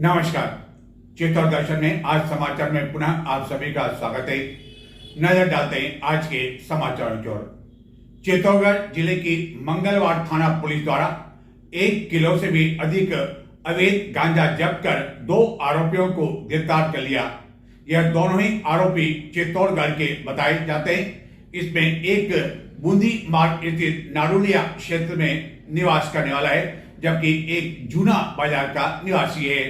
नमस्कार। चित्तौड़ दर्शन में आज समाचार में पुनः आप सभी का स्वागत है। नजर डालते हैं आज के समाचारों की ओर। चित्तौड़गढ़ जिले की मंगलवार थाना पुलिस द्वारा 1 किलो से भी अधिक अवैध गांजा जब्त कर 2 आरोपियों को गिरफ्तार कर लिया। यह दोनों ही आरोपी चित्तौड़गढ़ के बताए जाते हैं। इसमें एक बूंदी मार्ग स्थित नारुलिया क्षेत्र में निवास करने वाला है, जबकि एक जूना बाजार का निवासी है।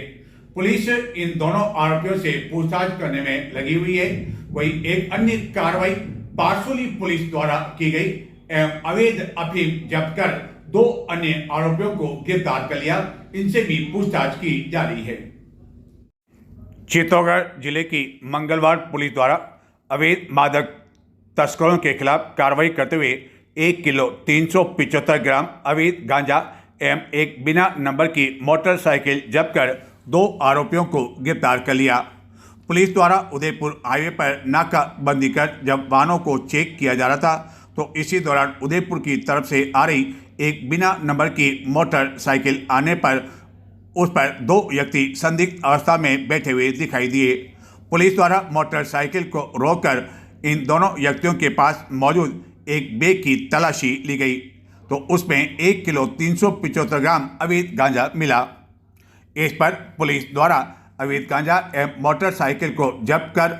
पुलिस इन दोनों आरोपियों से पूछताछ करने में लगी हुई है। वही एक अन्य कार्रवाई पारसोली पुलिस द्वारा की गई एवं अवैध अफीम जब्त कर 2 अन्य आरोपियों को गिरफ्तार कर लिया। इनसे भी पूछताछ की जा रही है। चित्तौड़गढ़ जिले की मंगलवार पुलिस द्वारा अवैध मादक तस्करों के खिलाफ कार्रवाई करते हुए 1 किलो 375 ग्राम अवैध गांजा एवं एक बिना नंबर की मोटरसाइकिल जब्त कर 2 आरोपियों को गिरफ्तार कर लिया। पुलिस द्वारा उदयपुर हाईवे पर नाकाबंदी कर जब वाहनों को चेक किया जा रहा था, तो इसी दौरान उदयपुर की तरफ से आ रही एक बिना नंबर की मोटरसाइकिल आने पर उस पर 2 व्यक्ति संदिग्ध अवस्था में बैठे हुए दिखाई दिए। पुलिस द्वारा मोटरसाइकिल को रोककर इन दोनों व्यक्तियों के पास मौजूद एक बैग की तलाशी ली गई, तो उसमें 1 किलो 375 ग्राम अवैध गांजा मिला। इस पर पुलिस द्वारा अवैध गांजा एवं मोटरसाइकिल को जब्त कर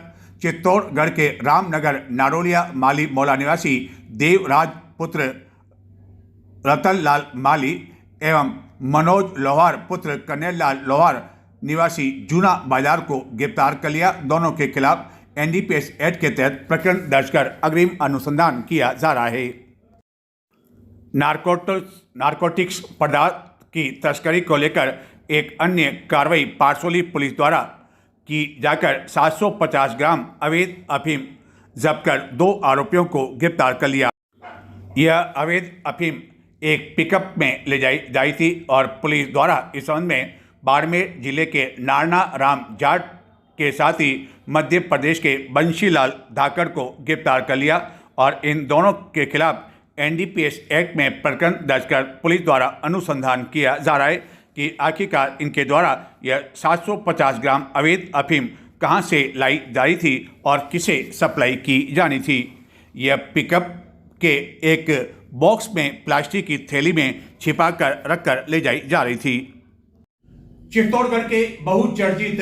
चित्तौड़गढ़ के रामनगर नारोलिया माली मौला निवासी देवराज पुत्र रतनलाल माली एवं मनोज लोहार पुत्र कन्हैयालाल लोहार निवासी जूना बाजार को गिरफ्तार कर लिया। दोनों के खिलाफ NDPS एक्ट के तहत प्रकरण दर्ज कर अग्रिम अनुसंधान किया जा रहा है। नारकोटिक्स पदार्थ की तस्करी को लेकर एक अन्य कार्रवाई पारसोली पुलिस द्वारा की जाकर 750 ग्राम अवैध अफीम जब्त कर 2 आरोपियों को गिरफ्तार कर लिया। यह अवैध अफीम एक पिकअप में ले जाई थी और पुलिस द्वारा इस संबंध में बाड़मेर जिले के नारना राम जाट के साथ ही मध्य प्रदेश के बंशीलाल धाकड़ को गिरफ्तार कर लिया और इन दोनों के खिलाफ NDPS एक्ट में प्रकरण दर्ज कर पुलिस द्वारा अनुसंधान किया जा रहा है कि आखिरकार इनके द्वारा यह 750 ग्राम अवैध अफीम कहां से लाई जा रही थी और किसे सप्लाई की जानी थी। यह पिकअप के एक बॉक्स में प्लास्टिक की थैली में छिपाकर रखकर ले जाई जा रही थी। चित्तौड़गढ़ के बहुचर्चित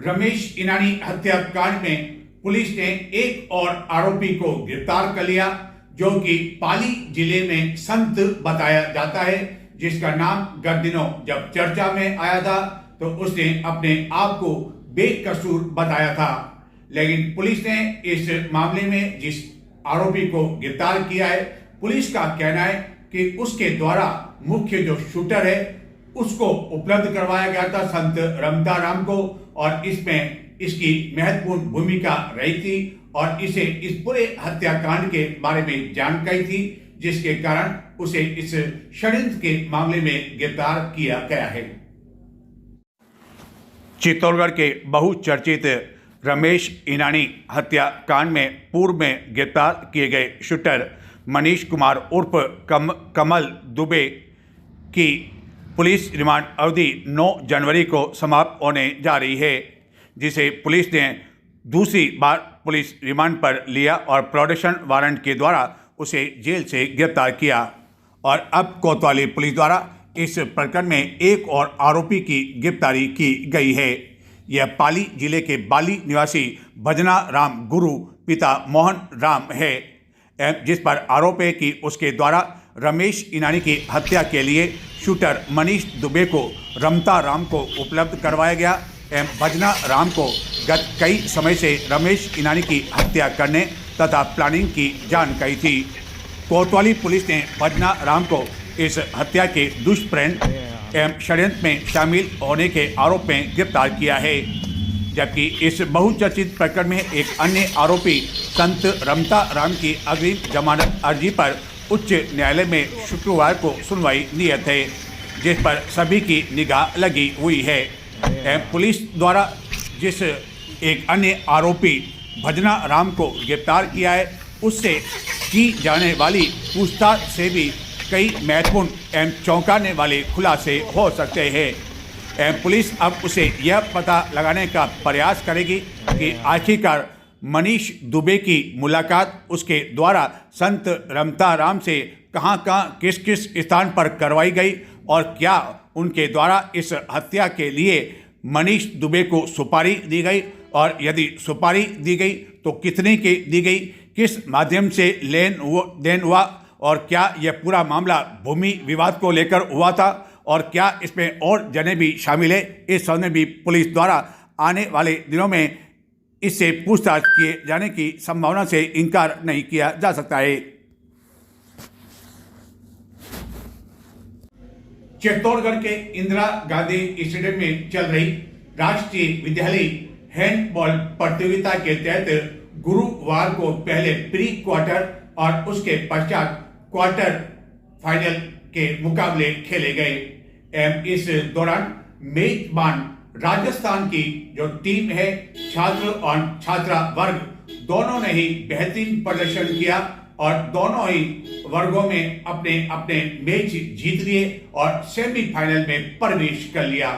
रमेश इनानी हत्याकांड में पुलिस ने एक और आरोपी को गिरफ्तार कर लिया, जो कि पाली जिले में संत बताया जाता है, जिसका नाम गत दिनों जब चर्चा में आया था तो उसने अपने आप को बेकसूर बताया था। लेकिन पुलिस ने इस मामले में जिस आरोपी को गिरफ्तार किया है, पुलिस का कहना है कि उसके द्वारा मुख्य जो शूटर है उसको उपलब्ध करवाया गया था संत रमता राम को, और इसमें इसकी महत्वपूर्ण भूमिका रही थी और इसे इस पूरे हत्याकांड के बारे में जानकारी थी, जिसके कारण उसे इस षड्यंत्र के मामले में गिरफ्तार किया गया है। चित्तौड़गढ़ के बहुचर्चित रमेश इनानी हत्याकांड में पूर्व में गिरफ्तार किए गए शूटर मनीष कुमार उर्फ कमल दुबे की पुलिस रिमांड अवधि 9 जनवरी को समाप्त होने जा रही है, जिसे पुलिस ने दूसरी बार पुलिस रिमांड पर लिया और प्रोडक्शन वारंट के द्वारा उसे जेल से गिरफ्तार किया। और अब कोतवाली पुलिस द्वारा इस प्रकरण में एक और आरोपी की गिरफ्तारी की गई है। यह पाली जिले के बाली निवासी भजना राम गुरु पिता मोहन राम है, जिस पर आरोप है कि उसके द्वारा रमेश इनानी की हत्या के लिए शूटर मनीष दुबे को रमता राम को उपलब्ध करवाया गया एवं भजना राम को गत कई समय से रमेश इनानी की हत्या करने तथा प्लानिंग की जानकारी थी। कोतवाली पुलिस ने भजना राम को इस हत्या के दुष्प्रेरण एवं षड्यंत्र में शामिल होने के आरोप में गिरफ्तार किया है, जबकि इस बहुचर्चित प्रकरण में एक अन्य आरोपी संत रमता राम की अग्रिम जमानत अर्जी पर उच्च न्यायालय में शुक्रवार को सुनवाई नियत है, जिस पर सभी की निगाह लगी हुई है। पुलिस द्वारा जिस एक अन्य आरोपी भजना राम को गिरफ्तार किया है, उससे की जाने वाली पूछताछ से भी कई महत्वपूर्ण एवं चौंकाने वाले खुलासे हो सकते हैं। पुलिस अब उसे यह पता लगाने का प्रयास करेगी कि आखिरकार मनीष दुबे की मुलाकात उसके द्वारा संत रमताराम से कहां किस किस स्थान पर करवाई गई और क्या उनके द्वारा इस हत्या के लिए मनीष दुबे को सुपारी दी गई, और यदि सुपारी दी गई तो कितने की दी गई, किस माध्यम से लेन देन हुआ, और क्या यह पूरा मामला भूमि विवाद को लेकर हुआ था, और क्या इसमें और जने भी शामिल है। इस संबंध में भी पुलिस द्वारा आने वाले दिनों में इससे पूछताछ किए जाने की संभावना से इनकार नहीं किया जा सकता है। चित्तौड़गढ़ के इंदिरा गांधी स्टेडियम में चल रही राष्ट्रीय विद्यालय हैंडबॉल प्रतियोगिता के तहत गुरुवार को पहले प्री क्वार्टर और उसके पश्चात क्वार्टर फाइनल के मुकाबले खेले गए। इस दौरान मेजबान राजस्थान की जो टीम है, छात्र और छात्रा वर्ग दोनों ने ही बेहतरीन प्रदर्शन किया और दोनों ही वर्गों में अपने अपने मैच जीत लिए और सेमीफाइनल में प्रवेश कर लिया।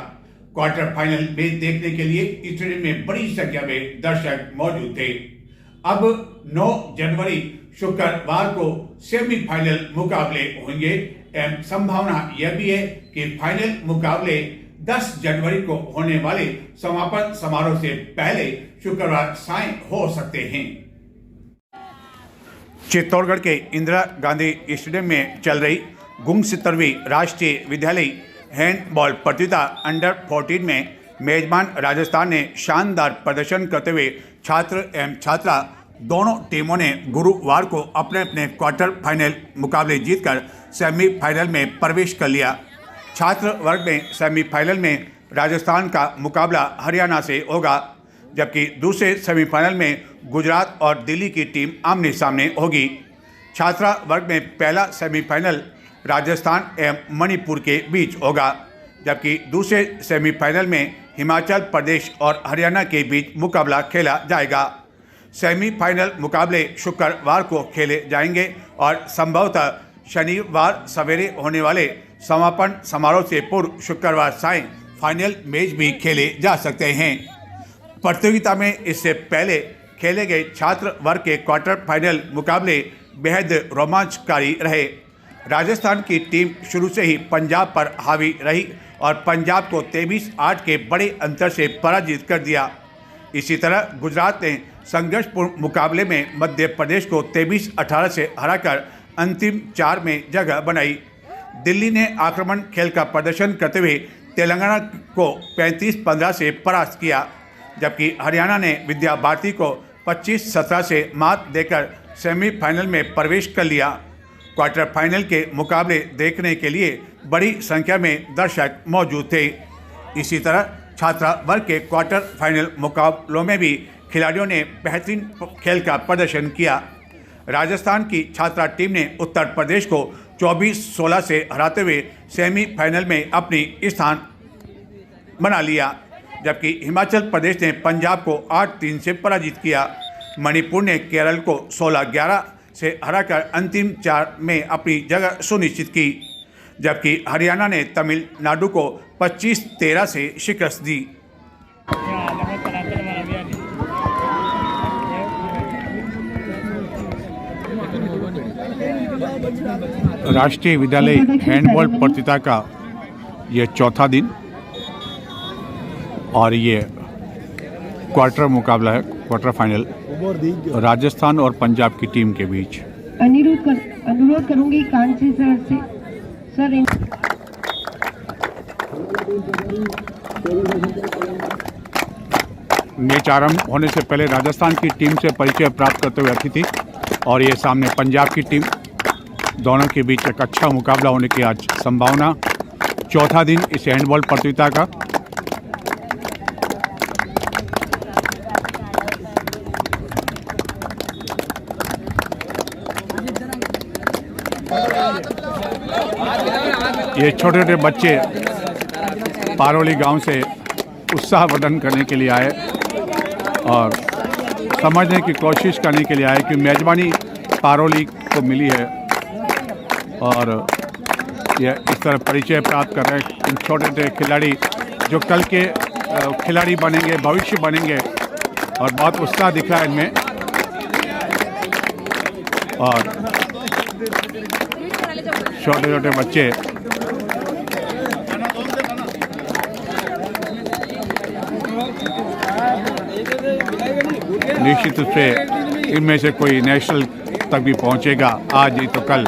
क्वार्टर फाइनल मैच देखने के लिए स्टेडियम में बड़ी संख्या में दर्शक मौजूद थे। अब 9 जनवरी शुक्रवार को सेमीफाइनल मुकाबले होंगे। संभावना यह भी है कि फाइनल मुकाबले 10 जनवरी को होने वाले समापन समारोह से पहले शुक्रवार सायं हो सकते हैं। चित्तौड़गढ़ के इंदिरा गांधी स्टेडियम में चल रही गुणसितरवीं राष्ट्रीय विद्यालय हैंडबॉल प्रतियोगिता अंडर 14 में मेजबान राजस्थान ने शानदार प्रदर्शन करते हुए छात्र एवं छात्रा दोनों टीमों ने गुरुवार को अपने अपने क्वार्टर फाइनल मुकाबले जीतकर सेमीफाइनल में प्रवेश कर लिया। छात्र वर्ग में सेमीफाइनल में राजस्थान का मुकाबला हरियाणा से होगा, जबकि दूसरे सेमीफाइनल में गुजरात और दिल्ली की टीम आमने सामने होगी। छात्रा वर्ग में पहला सेमीफाइनल राजस्थान एवं मणिपुर के बीच होगा, जबकि दूसरे सेमीफाइनल में हिमाचल प्रदेश और हरियाणा के बीच मुकाबला खेला जाएगा। सेमीफाइनल मुकाबले शुक्रवार को खेले जाएंगे और संभवतः शनिवार सवेरे होने वाले समापन समारोह से पूर्व शुक्रवार सायं फाइनल मैच भी खेले जा सकते हैं। प्रतियोगिता में इससे पहले खेले गए छात्र वर्ग के क्वार्टर फाइनल मुकाबले बेहद रोमांचकारी रहे। राजस्थान की टीम शुरू से ही पंजाब पर हावी रही और पंजाब को 23-8 के बड़े अंतर से पराजित कर दिया। इसी तरह गुजरात ने संघर्षपूर्ण मुकाबले में मध्य प्रदेश को 23-18 से हराकर अंतिम 4 में जगह बनाई। दिल्ली ने आक्रमण खेल का प्रदर्शन करते हुए तेलंगाना को 35-15 से परास्त किया, जबकि हरियाणा ने विद्या भारती को 25-17 से मात देकर सेमीफाइनल में प्रवेश कर लिया। क्वार्टर फाइनल के मुकाबले देखने के लिए बड़ी संख्या में दर्शक मौजूद थे। इसी तरह छात्रा वर्ग के क्वार्टर फाइनल मुकाबलों में भी खिलाड़ियों ने बेहतरीन खेल का प्रदर्शन किया। राजस्थान की छात्रा टीम ने उत्तर प्रदेश को 24-16 से हराते हुए सेमीफाइनल में अपनी स्थान बना लिया, जबकि हिमाचल प्रदेश ने पंजाब को 8-3 से पराजित किया। मणिपुर ने केरल को 16-11 से हराकर अंतिम 4 में अपनी जगह सुनिश्चित की, जबकि हरियाणा ने तमिलनाडु को 25-13 से शिकस्त दी। राष्ट्रीय विद्यालय हैंडबॉल प्रतियोगिता का ये चौथा दिन और ये क्वार्टर मुकाबला है, क्वार्टर फाइनल राजस्थान और पंजाब की टीम के बीच। अनुरोध करूंगी कांची सर से, सर मैच आरंभ होने से पहले राजस्थान की टीम से परिचय प्राप्त करते हुए अतिथि और ये सामने पंजाब की टीम, दोनों के बीच एक अच्छा मुकाबला होने की आज संभावना। चौथा दिन इस हैंडबॉल प्रतियोगिता का। ये छोटे छोटे बच्चे पारोली गांव से उत्साहवर्धन करने के लिए आए और समझने की कोशिश करने के लिए आए कि मेजबानी पारोली को मिली है और यह इस तरह परिचय प्राप्त कर रहे हैं। इन छोटे छोटे खिलाड़ी जो कल के खिलाड़ी बनेंगे, भविष्य बनेंगे, और बहुत उत्साह दिख रहा है इनमें। और छोटे छोटे बच्चे निश्चित रूप से इनमें से कोई नेशनल तक भी पहुंचेगा, आज ही तो कल।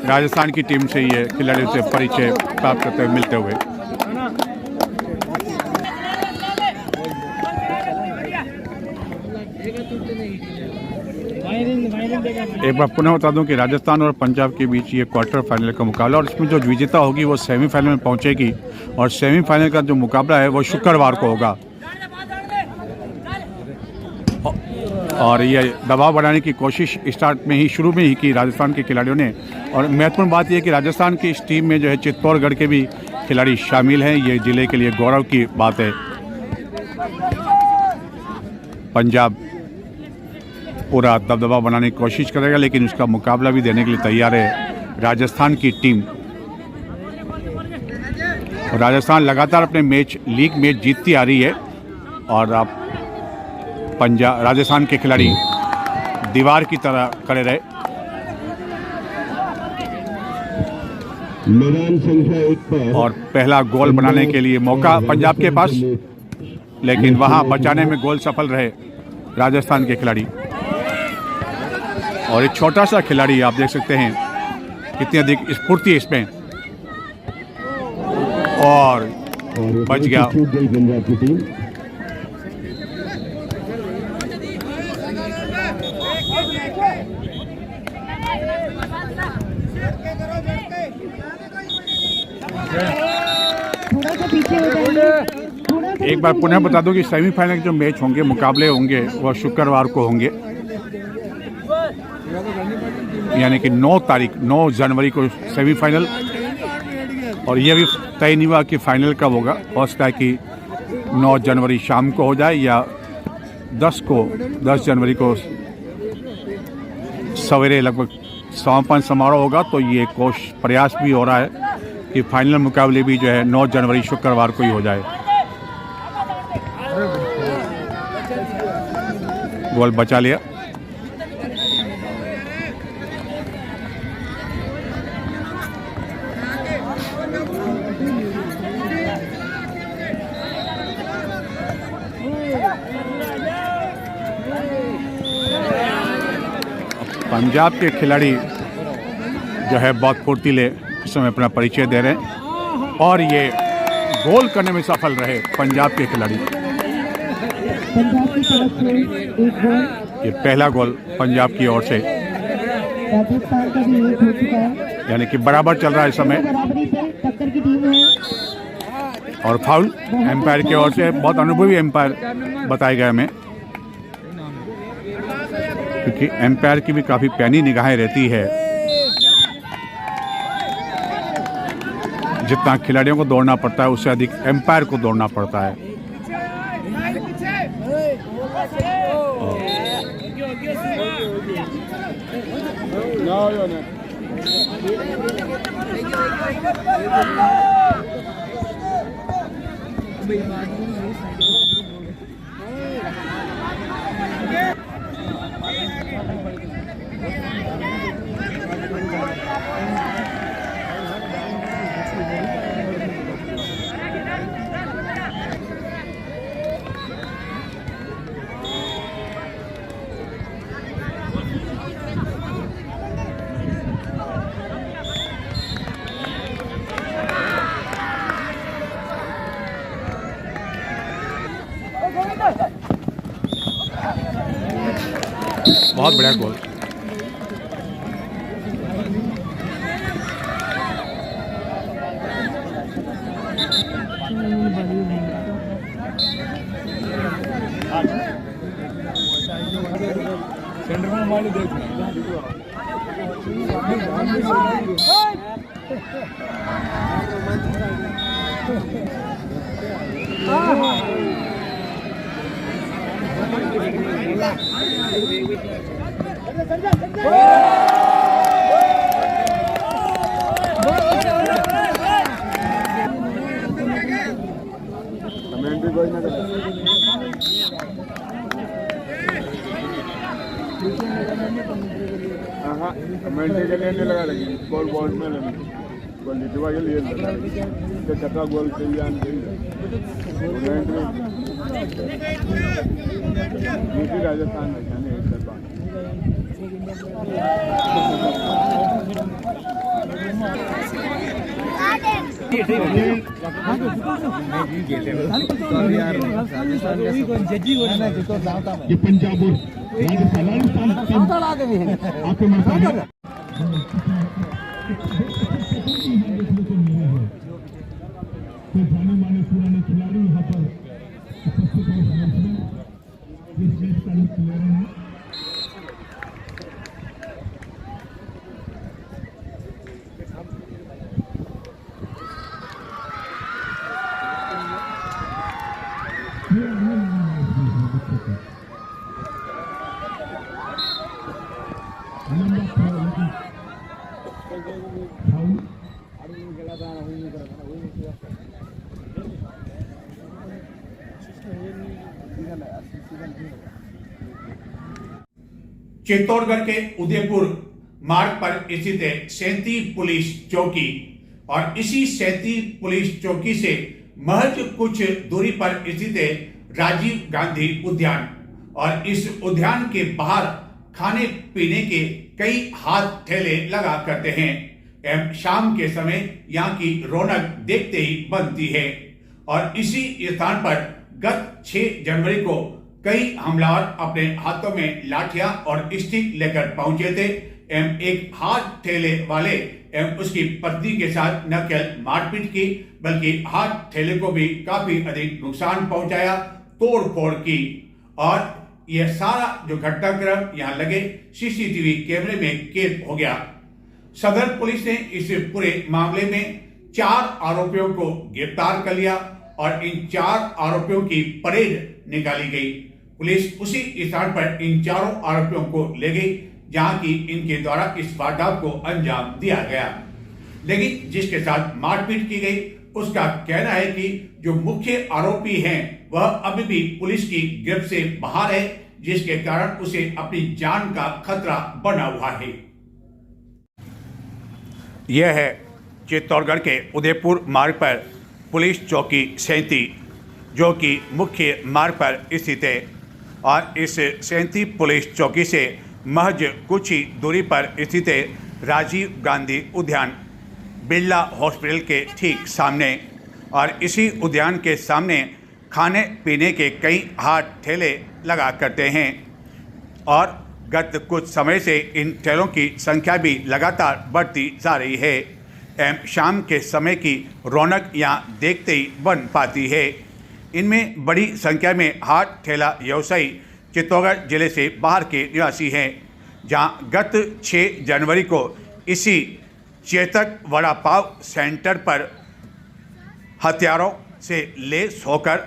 राजस्थान की टीम से ये खिलाड़ियों से परिचय प्राप्त करते हुए मिलते हुए। एक बार पुनः बता दूं कि राजस्थान और पंजाब के बीच ये क्वार्टर फाइनल का मुकाबला, और इसमें जो विजेता होगी वो सेमीफाइनल में पहुंचेगी, और सेमीफाइनल का जो मुकाबला है वो शुक्रवार को होगा। और ये दबाव बढ़ाने की कोशिश स्टार्ट में ही, शुरू में ही की राजस्थान के खिलाड़ियों ने। और महत्वपूर्ण बात यह कि राजस्थान की इस टीम में जो है चित्तौड़गढ़ के भी खिलाड़ी शामिल हैं। ये जिले के लिए गौरव की बात है। पंजाब पूरा दबदबा बनाने की कोशिश करेगा, लेकिन उसका मुकाबला भी देने के लिए तैयार है राजस्थान की टीम। और राजस्थान लगातार अपने लीग मैच जीतती आ रही है, और अब राजस्थान के खिलाड़ी दीवार की तरह खड़े रहे। मैदान संख्या 1 पर और पहला गोल बनाने के लिए मौका पंजाब के पास, लेकिन वहां बचाने में गोल सफल रहे राजस्थान के खिलाड़ी। और एक छोटा सा खिलाड़ी, आप देख सकते हैं कितनी अधिक स्फूर्ति इसमें, और बच गया। पंजाब की टीम थोड़ा सा पीछे हो जाइए। एक बार पुनः बता दूं कि सेमीफाइनल के जो मैच होंगे, मुकाबले होंगे, वह शुक्रवार को होंगे, यानी कि 9 जनवरी को सेमीफाइनल। और यह भी तय नहीं हुआ कि फाइनल कब होगा। हो सकता है कि 9 जनवरी शाम को हो जाए, या 10 जनवरी को सवेरे लगभग समापन समारोह होगा। तो ये प्रयास भी हो रहा है कि फाइनल मुकाबले भी जो है 9 जनवरी शुक्रवार को ही हो जाए। गोल बचा लिया। पंजाब के खिलाड़ी जो है बहुत फुर्तीले इस समय अपना परिचय दे रहे हैं, और ये गोल करने में सफल रहे पंजाब के खिलाड़ी। पंजाब की तरफ से एक गोल, ये पहला गोल पंजाब की ओर से, राजस्थान का भी एक हो चुका है। यानी कि बराबर चल रहा है इस समय। बराबरी पे टक्कर की टीम है। और फाउल एम्पायर की ओर से, बहुत अनुभवी एम्पायर बताया गया हमें, क्योंकि एम्पायर की भी काफ़ी पैनी निगाहें रहती है। जितना खिलाड़ियों को दौड़ना पड़ता है, उससे अधिक एम्पायर को दौड़ना पड़ता है। बहुत बढ़िया गोल। कमेंट के लिए लगा लगी गोल बॉल में लगी क्वालिटी वाले लिए लगा तो कटा गोल चाहिए आने कमेंट में नीति राजस्थान में जाने एक दरबार ये पंजाब और राजस्थान आपके मतलब तो जाने माने पुराने खिलाड़ी यहाँ पर उपस्थित हैं। इस मैच का ही प्लेयर है। चित्तौड़गढ़ के उदयपुर मार्ग पर स्थित है सैंती पुलिस चौकी और इसी सैंती पुलिस चौकी से महज कुछ दूरी पर स्थित है राजीव गांधी उद्यान और इस उद्यान के बाहर खाने पीने के कई हाथ ठेले लगा करते हैं एवं शाम के समय यहाँ की रौनक देखते ही बनती है और इसी स्थान पर गत 6 जनवरी को कई हमलावर अपने हाथों में लाठियां और स्टिक लेकर पहुंचे थे एवं एक हाथ ठेले वाले एवं उसकी पत्नी के साथ न केवल मारपीट की बल्कि हाथ ठेले को भी काफी अधिक नुकसान पहुंचाया, तोड़-फोड़ की और यह सारा जो घटनाक्रम यहाँ लगे सीसीटीवी कैमरे में कैद हो गया। सदर पुलिस ने इस पूरे मामले में 4 आरोपियों को गिरफ्तार कर लिया और इन 4 आरोपियों की परेड निकाली गई। पुलिस उसी स्थान पर इन चारों आरोपियों को ले गई जहां की इनके द्वारा इस वारदात को अंजाम दिया गया, लेकिन जिसके साथ मारपीट की गई उसका कहना है कि जो मुख्य आरोपी हैं वह अभी भी पुलिस की गिरफ्त से बाहर है, जिसके कारण उसे अपनी जान का खतरा बना हुआ है। यह है चित्तौड़गढ़ के उदयपुर मार्ग पर पुलिस चौकी सैंती जो कि मुख्य मार्ग पर स्थित है और इस सैंती पुलिस चौकी से महज कुछ ही दूरी पर स्थित है राजीव गांधी उद्यान बिरला हॉस्पिटल के ठीक सामने और इसी उद्यान के सामने खाने पीने के कई हाथ ठेले लगा करते हैं और गत कुछ समय से इन ठेलों की संख्या भी लगातार बढ़ती जा रही है एवं शाम के समय की रौनक यहाँ देखते ही बन पाती है। इनमें बड़ी संख्या में हाथ ठेला व्यवसायी चित्तौड़गढ़ जिले से बाहर के निवासी हैं, जहां गत 6 जनवरी को इसी चेतक वड़ा पाव सेंटर पर हथियारों से लैस होकर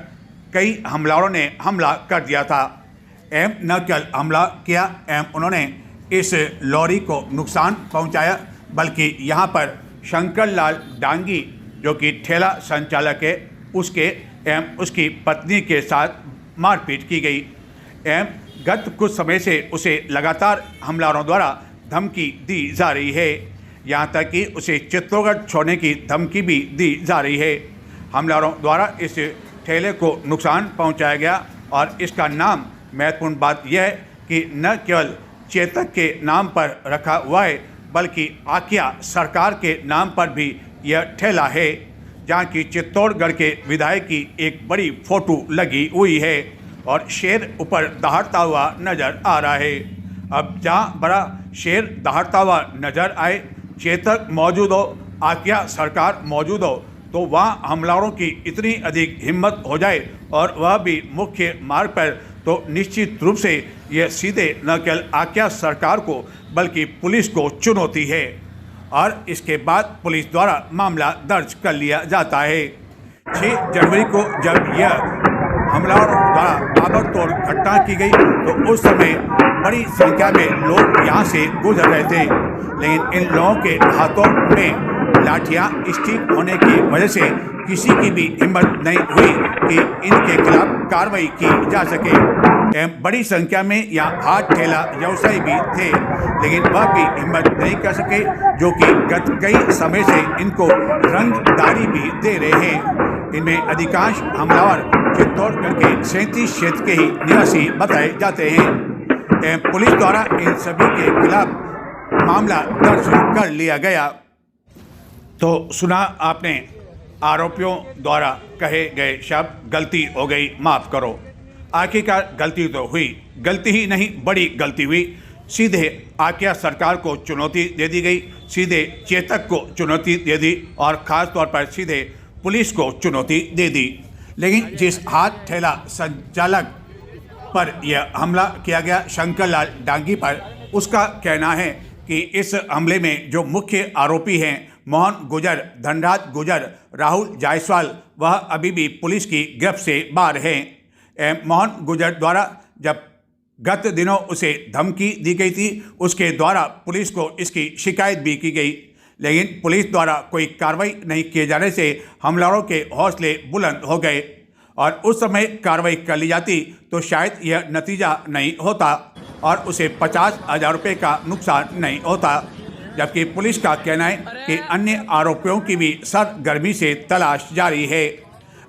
कई हमलावरों ने हमला कर दिया था एवं न केवल हमला किया एवं उन्होंने इस लॉरी को नुकसान पहुंचाया बल्कि यहां पर शंकर लाल डांगी जो कि ठेला संचालक है उसके एवं उसकी पत्नी के साथ मारपीट की गई एवं गत कुछ समय से उसे लगातार हमलावरों द्वारा धमकी दी जा रही है, यहाँ तक कि उसे चित्तौड़गढ़ छोड़ने की धमकी भी दी जा रही है। हमलावरों द्वारा इस ठेले को नुकसान पहुँचाया गया और इसका नाम महत्वपूर्ण बात यह है कि न केवल चेतक के नाम पर रखा हुआ है बल्कि आकिया सरकार के नाम पर भी यह ठेला है, जहाँ की चित्तौड़गढ़ के विधायक की एक बड़ी फोटो लगी हुई है और शेर ऊपर दहाड़ता हुआ नजर आ रहा है। अब जहाँ बड़ा शेर दहाड़ता हुआ नजर आए, चेतक मौजूद हो, आकिया सरकार मौजूद हो, तो वहाँ हमलावरों की इतनी अधिक हिम्मत हो जाए और वह भी मुख्य मार्ग पर, तो निश्चित रूप से यह सीधे न केवल आकिया सरकार को बल्कि पुलिस को चुनौती है और इसके बाद पुलिस द्वारा मामला दर्ज कर लिया जाता है। 6 जनवरी को जब यह हमलावरों द्वारा ताबड़तोड़ घटना की गई तो उस समय बड़ी संख्या में लोग यहाँ से गुजर रहे थे, लेकिन इन लोगों के हाथों में लाठियां स्टिक होने की वजह से किसी की भी हिम्मत नहीं हुई कि इनके खिलाफ कार्रवाई की जा सके। बड़ी संख्या में यहाँ हाथ ठेला व्यवसायी भी थे, लेकिन वह भी हिम्मत नहीं कर सके, जो कि गत कई समय से इनको रंगदारी भी दे रहे हैं। इनमें अधिकांश हमलावर चित्तौड़गढ़ के 37 क्षेत्र के ही निवासी बताए जाते हैं। पुलिस द्वारा इन सभी के खिलाफ मामला दर्ज कर लिया गया। तो सुना आपने आरोपियों द्वारा कहे गए शब्द, गलती हो गई माफ़ करो। आखिरकार गलती तो हुई, गलती ही नहीं बड़ी गलती हुई। सीधे आकिया सरकार को चुनौती दे दी गई, सीधे चेतक को चुनौती दे दी और ख़ास तौर पर सीधे पुलिस को चुनौती दे दी। लेकिन जिस हाथ ठेला संचालक पर यह हमला किया गया, शंकर लाल डांगी पर, उसका कहना है कि इस हमले में जो मुख्य आरोपी हैं मोहन गुजर, धनराज गुजर, राहुल जायसवाल, वह अभी भी पुलिस की गिरफ्त से बाहर हैं। मोहन गुजर द्वारा जब गत दिनों उसे धमकी दी गई थी, उसके द्वारा पुलिस को इसकी शिकायत भी की गई, लेकिन पुलिस द्वारा कोई कार्रवाई नहीं किए जाने से हमलावरों के हौसले बुलंद हो गए और उस समय कार्रवाई कर ली जाती तो शायद यह नतीजा नहीं होता और उसे 50,000 रुपये का नुकसान नहीं होता। जबकि पुलिस का कहना है कि अन्य आरोपियों की भी सरगर्मी से तलाश जारी है।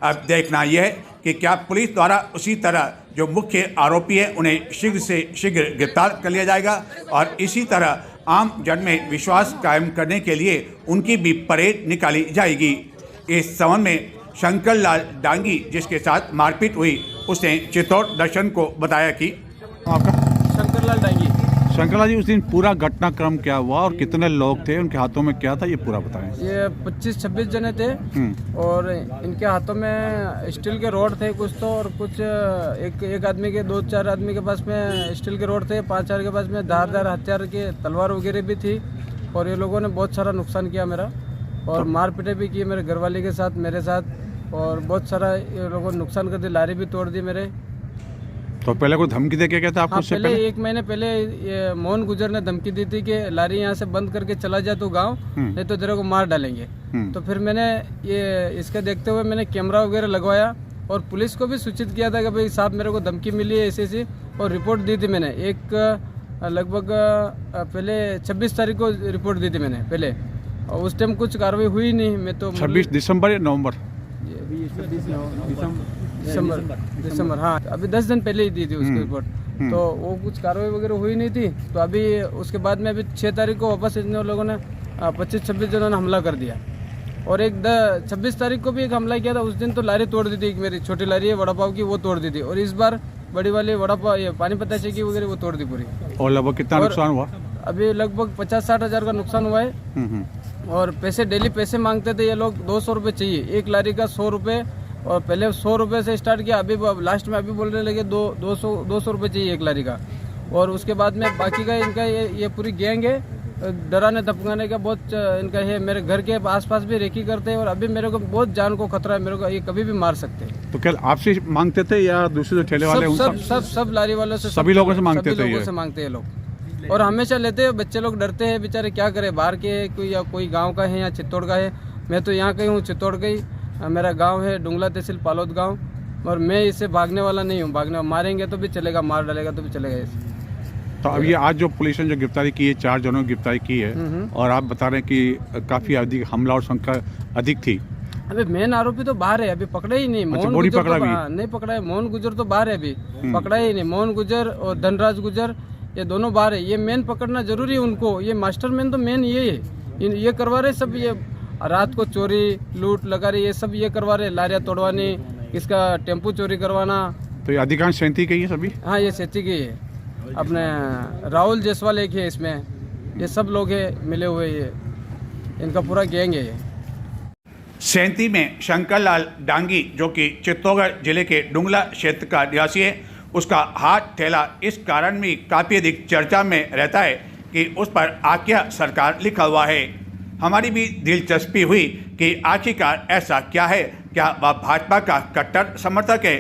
अब देखना यह है कि क्या पुलिस द्वारा उसी तरह जो मुख्य आरोपी है उन्हें शीघ्र से शीघ्र गिरफ्तार कर लिया जाएगा और इसी तरह आम जन में विश्वास कायम करने के लिए उनकी भी परेड निकाली जाएगी। इस संबंध में शंकर लाल डांगी, जिसके साथ मारपीट हुई, उसने चित्तौड़ दर्शन को बताया कि आपका शंकरलाल डांगी। शंकरलाल जी, उस दिन पूरा घटनाक्रम क्या हुआ और कितने लोग थे, उनके हाथों में क्या था, ये पूरा बताएं। ये 25-26 जने थे और इनके हाथों में स्टील के रोड थे कुछ तो, और कुछ एक आदमी के 2-4 आदमी के पास में स्टील के रोड थे, 5-4 के पास में धारदार हथियार के तलवार वगैरह भी थी। और ये लोगों ने बहुत सारा नुकसान किया मेरा और मारपीटे भी की मेरे घरवाली के साथ, मेरे साथ, और बहुत सारा ये लोगों ने नुकसान कर दिया, लारी भी तोड़ दी मेरे। तो पहले कोई धमकी दे के क्या था आपको? हाँ, पहले 1 महीने पहले ये मोहन गुजर ने धमकी दी थी कि लारी यहाँ से बंद करके चला जा तू गाँव, नहीं तो तेरे को मार डालेंगे। तो फिर मैंने ये इसके देखते हुए मैंने कैमरा वगैरह लगवाया और पुलिस को भी सूचित किया था कि भाई साहब मेरे को धमकी मिली है ऐसी, और रिपोर्ट दी थी मैंने। लगभग पहले 26 तारीख को रिपोर्ट दी थी मैंने पहले, और उस टाइम कुछ कार्रवाई हुई नहीं। मैं तो 26 दिसंबर या नवंबर? दिसंबर, हाँ, अभी 10 दिन पहले ही दी थी उसकी रिपोर्ट। तो वो कुछ कार्रवाई वगैरह हुई नहीं थी। तो अभी उसके बाद में अभी 6 तारीख को वापस इन लोगों ने 25-26 जनों ने हमला कर दिया और 26 तारीख को भी एक हमला किया था। उस दिन तो लारी तोड़ दी थी, मेरी छोटी लारी है वड़ा पाव की, वो तोड़ दी थी। और इस बार बड़ी वाली वड़ा पाव, ये पानी पताशे की वगैरह, वो तोड़ दी पूरी। और लगभग कितना नुकसान हुआ? अभी लगभग 50-60 हज़ार का नुकसान हुआ है। और पैसे डेली पैसे मांगते थे ये लोग, 200 रुपये चाहिए एक लारी का, 100 रुपये, और पहले 100 रुपये से स्टार्ट किया, अभी लास्ट में अभी बोलने लगे 200 रुपये चाहिए एक लारी का। और उसके बाद में बाकी का इनका ये पूरी गैंग है, डराने धमकाने का बहुत इनका है। मेरे घर के आसपास भी रेकी करते हैं और अभी मेरे को बहुत जान को खतरा है, मेरे को ये कभी भी मार सकते हैं। तो क्या आपसे मांगते थे या दूसरे जो ठेले वाले? सब लारी वालों से, सभी लोगों से मांगते थे? सभी लोगों से मांगते हैं लोग, और हमेशा लेते हैं। बच्चे लोग डरते हैं बेचारे, क्या करें, बाहर के कोई या कोई गाँव का है या चित्तौड़ का है। मैं तो यहाँ का ही हूँ, चित्तौड़ का ही मेरा गांव है, डुंगला तहसील पालोद गांव, और मैं इससे भागने वाला नहीं हूँ। मारेंगे तो भी चलेगा, मार डालेगा तो भी चलेगा इसे। तो अब ये आज जो पुलिस ने जो गिरफ्तारी की है, 4 जनों की गिरफ्तारी की है, और आप बता रहे हैं कि काफी अधिक हमला और संख्या अधिक थी। अभी मेन आरोपी तो बाहर है, अभी पकड़े ही नहीं। मोहन गुजर पकड़ा तो नहीं पकड़ा है, मोहन गुजर तो बाहर है, अभी पकड़ा ही नहीं। मोहन गुजर और धनराज गुजर ये दोनों बाहर है। ये मेन पकड़ना जरूरी है उनको, ये मास्टरमैन तो मेन ये है, ये करवा रहे सब। ये रात को चोरी लूट लगा रही, ये सब ये करवा रहे, लारियाँ तोड़वानी, इसका टेम्पू चोरी करवाना। तो ये अधिकांश 37 के ही सभी? हाँ, ये 37 के है। अपने राहुल जायसवाल एक है इसमें, ये सब लोग हैं मिले हुए, ये इनका पूरा गैंग है। 37 में शंकर लाल डांगी, जो कि चित्तौड़गढ़ जिले के डुंगला क्षेत्र का निवासी है, उसका हाथ ठेला इस कारण भी काफ़ी अधिक चर्चा में रहता है कि उस पर आकिया सरकार लिखा हुआ है। हमारी भी दिलचस्पी हुई कि आखिरकार ऐसा क्या है, क्या वह भाजपा का कट्टर समर्थक है।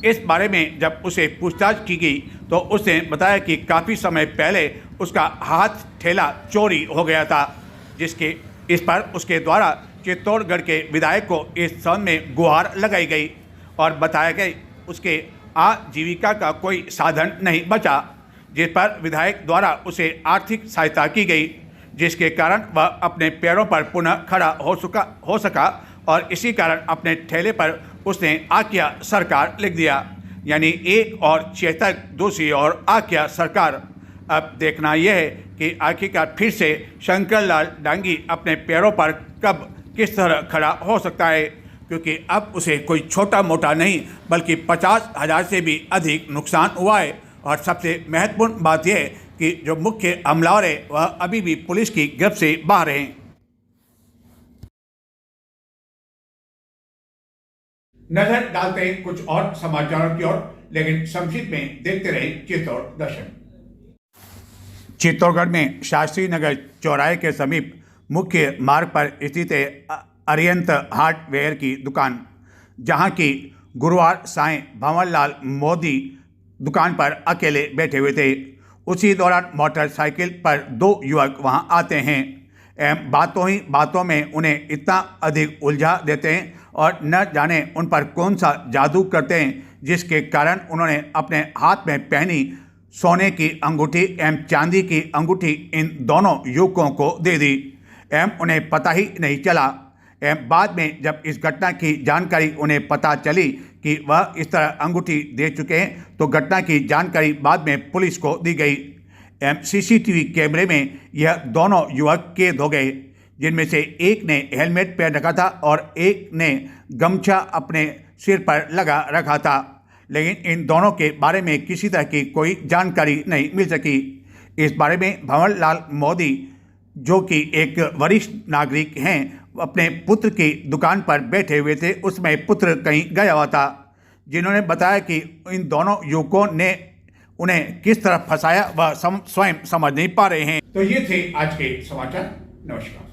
इस बारे में जब उसे पूछताछ की गई तो उसने बताया कि काफ़ी समय पहले उसका हाथ ठेला चोरी हो गया था, जिसके इस पर उसके द्वारा चित्तौड़गढ़ के विधायक को इस संबंध में गुहार लगाई गई और बताया गया उसके आजीविका का कोई साधन नहीं बचा, जिस पर विधायक द्वारा उसे आर्थिक सहायता की गई, जिसके कारण वह अपने पैरों पर पुनः खड़ा हो सका और इसी कारण अपने ठेले पर उसने आकिया सरकार लिख दिया। यानी एक और चेतक, दूसरी और आकिया सरकार। अब देखना यह है कि आखिरकार फिर से शंकरलाल डांगी अपने पैरों पर कब किस तरह खड़ा हो सकता है, क्योंकि अब उसे कोई छोटा मोटा नहीं बल्कि 50,000 से भी अधिक नुकसान हुआ है। और सबसे महत्वपूर्ण बात यह है कि जो मुख्य हमलावर है वह अभी भी पुलिस की गिरफ्त से बाहर हैं। नजर डालते हैं कुछ और समाचारों की ओर, लेकिन संक्षिप्त में देखते रहे चित्तौड़ दर्शन। चित्तौड़गढ़ में शास्त्री नगर चौराहे के समीप मुख्य मार्ग पर स्थित है अरियंत हार्डवेयर की दुकान, जहां की गुरुवार सायं भंवरलाल मोदी दुकान पर अकेले बैठे हुए थे। उसी दौरान मोटरसाइकिल पर 2 युवक वहां आते हैं एवं बातों ही बातों में उन्हें इतना अधिक उलझा देते हैं और न जाने उन पर कौन सा जादू करते हैं, जिसके कारण उन्होंने अपने हाथ में पहनी सोने की अंगूठी एवं चांदी की अंगूठी इन दोनों युवकों को दे दी एवं उन्हें पता ही नहीं चला। एवं बाद में जब इस घटना की जानकारी उन्हें पता चली कि वह इस तरह अंगूठी दे चुके हैं, तो घटना की जानकारी बाद में पुलिस को दी गई एवं सीसीटीवी कैमरे में यह दोनों युवक कैद हो गए, जिनमें से एक ने हेलमेट पहन रखा था और एक ने गमछा अपने सिर पर लगा रखा था। लेकिन इन दोनों के बारे में किसी तरह की कोई जानकारी नहीं मिल सकी। इस बारे में भंवरलाल मोदी, जो कि एक वरिष्ठ नागरिक हैं, अपने पुत्र की दुकान पर बैठे हुए थे, उसमें पुत्र कहीं गया हुआ था, जिन्होंने बताया कि इन दोनों युवकों ने उन्हें किस तरह फंसाया वह स्वयं समझ नहीं पा रहे हैं। तो ये थे आज के समाचार। नमस्कार।